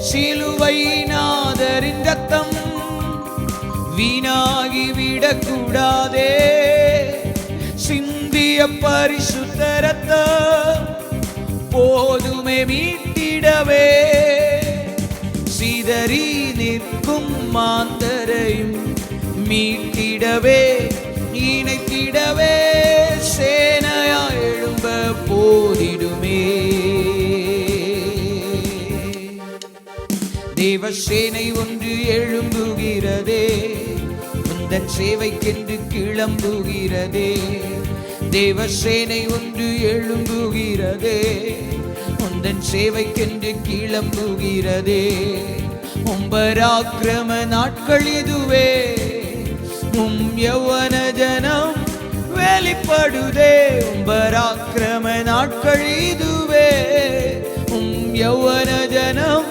சிலுவை நாதரின் ரத்தம் வீணாகி விடக்கூடாதே. சிந்திய பரிசுத்த ரத்தம் போதுமே மீட்டிடவே. சிதறி நிற்கும் மாந்தரையும் மீட்டிடவே இணைத்திடவே சேனையா எழும்ப போதிடுமே. தேவசேனை ஒன்று எழும்புகிறதே, உந்தன் சேவைக்கென்று கிளம்புகிறதே. தேவசேனை ஒன்று எழும்புகிறதே, உந்தன் சேவைக்கென்று கிளம்புகிறதே. உம்பராக்கிரம நாட்கள் இதுவே, யௌவன ஜனம் வெளிப்படுதே. உம்பராக்கிரம நாட்கள் இதுவே, யௌவன ஜனம்